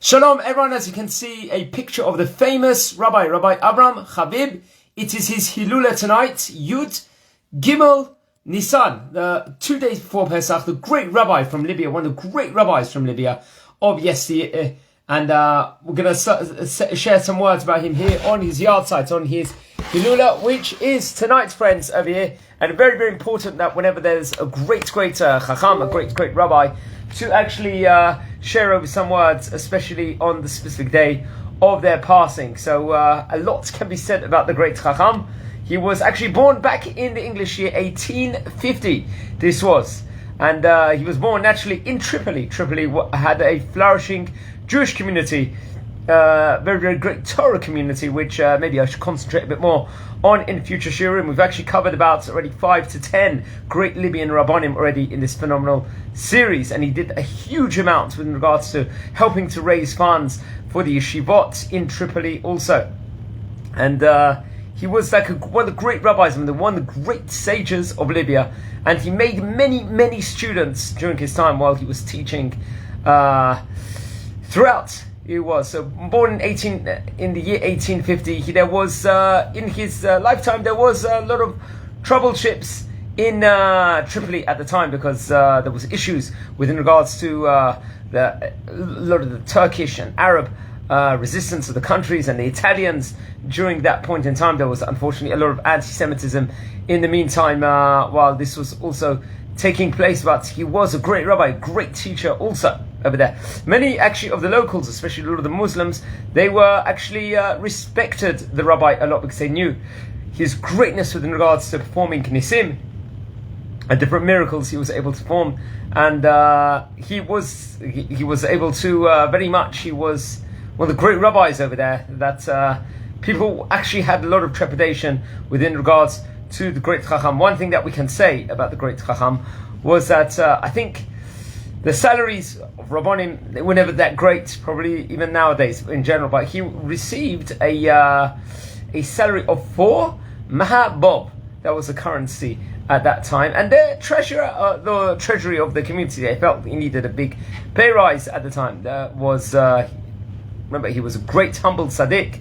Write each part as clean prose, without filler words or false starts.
Shalom everyone, as you can see a picture of the famous Rabbi Avraham Habib. It is his Hilula tonight, Yud Gimel Nisan, 2 days before Pesach, the great rabbi from Libya, one of the great rabbis from Libya of yesteryear. And we're going to share some words about him here on his yard site, on his Hilula, which is tonight's friends over here. And very, very important that whenever there's a great Chacham, a great rabbi, to actually share over some words, especially on the specific day of their passing. So a lot can be said about the great Chacham. He was actually born back in the English year 1850, this was. And he was born naturally in Tripoli. Tripoli had a flourishing Jewish community, very, very great Torah community, which maybe I should concentrate a bit more on in future shiurim. We've actually covered about already 5 to 10 great Libyan Rabbanim already in this phenomenal series, and he did a huge amount with regards to helping to raise funds for the yeshivot in Tripoli also. And he was like one of the great rabbis and one of the great sages of Libya, and he made many students during his time while he was teaching throughout. He was born in the year 1850. There was in his lifetime there was a lot of troubleships in Tripoli at the time, because there was issues with regards to a lot of the Turkish and Arab resistance of the countries and the Italians. During that point in time, there was unfortunately a lot of anti-Semitism in the meantime, while this was also taking place. But he was a great rabbi, great teacher also over there. Many actually of the locals, especially a lot of the Muslims, they were actually respected the rabbi a lot because they knew his greatness with regards to performing knisim and different miracles he was able to perform. And he was able to very much, he was one of the great rabbis over there that people actually had a lot of trepidation within regards to the great Chacham. One thing that we can say about the great Chacham was that I think the salaries of Rabbanim, they were never that great, probably even nowadays in general, but he received a salary of 4 mahabob. That was the currency at that time. And the treasury of the community, they felt he needed a big pay rise at the time. There was, remember, he was a great humble tzaddik,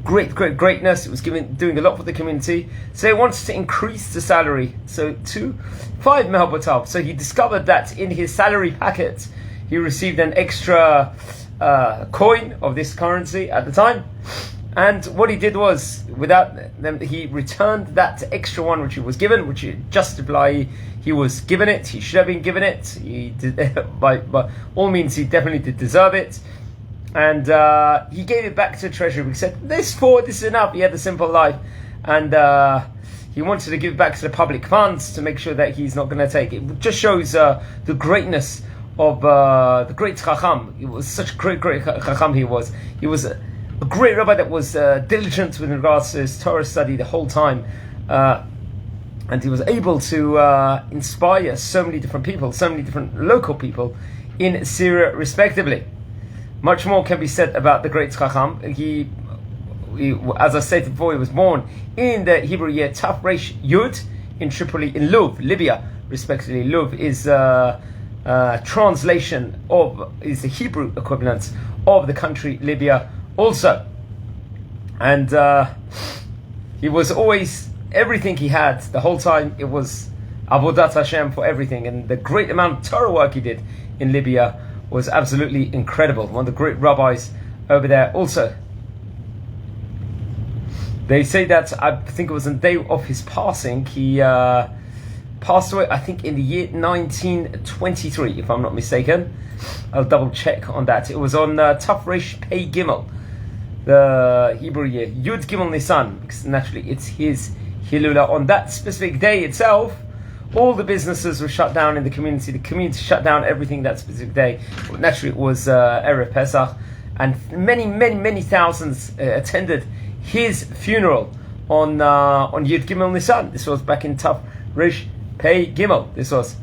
greatness. He was doing a lot for the community, so he wanted to increase the salary to 5 mehabotav. So he discovered that in his salary packet he received an extra coin of this currency at the time, and what he did was, without them, he returned that extra one which he was given, which he was given it. He should have been given it. He did, by all means, he definitely did deserve it. And he gave it back to the treasury. He said, this is enough. He had a simple life, and he wanted to give it back to the public funds to make sure that he's not going to take it. It just shows the greatness of the great Chacham. He was such a great Chacham. He was a great rabbi that was diligent with regards to his Torah study the whole time, and he was able to inspire so many different people, so many different local people in Syria respectively. Much more can be said about the great Chacham. He, as I said before, he was born in the Hebrew year Taf Resh Yud in Tripoli, in Luv, Libya, respectively. Luv is translation is the Hebrew equivalent of the country Libya also. And he was always, everything he had, the whole time, it was Avodat Hashem for everything. And the great amount of Torah work he did in Libya was absolutely incredible. One of the great rabbis over there also. They say that, I think it was on the day of his passing, he passed away, I think in the year 1923, if I'm not mistaken. I'll double check on that. It was on Taf Resh Pei Gimel, the Hebrew year, Yud Gimel Nisan, because naturally it's his Hilula. On that specific day itself, all the businesses were shut down in the community. The community shut down everything that specific day. Naturally, it was Erev Pesach, and many thousands attended his funeral on Yud Gimel Nisan. This was back in Taf Resh Pei Gimel. This was,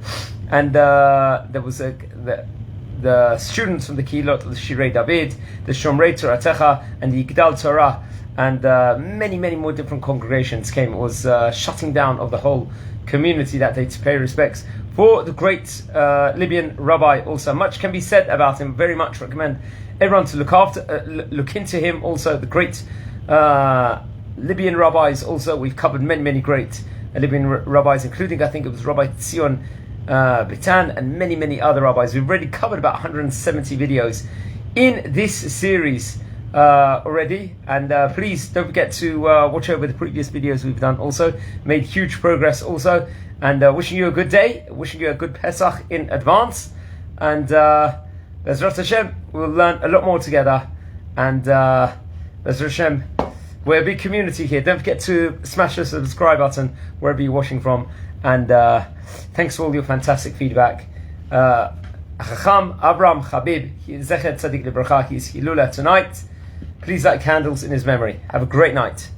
and there was the students from the Kilot, the Shirei David, the Shomrei Toratecha, and the Ygdal Torah, and many more different congregations came. It was shutting down of the whole community that day to pay respects for the great Libyan rabbi. Also, much can be said about him. Very much recommend everyone to look into him. Also, the great Libyan rabbis. Also, we've covered many great Libyan rabbis, including, I think it was Rabbi Tzion Bitan and many other rabbis. We've already covered about 170 videos in this series already, and please don't forget to watch over the previous videos we've done. Also made huge progress also, and wishing you a good day, wishing you a good Pesach in advance, and Bezrat Hashem we'll learn a lot more together, and Bezrat Hashem we're a big community here. Don't forget to smash the subscribe button wherever you're watching from, and thanks for all your fantastic feedback. Rabbi Avraham Habib Z'tl, he's Hilula tonight. Please light candles in his memory. Have a great night.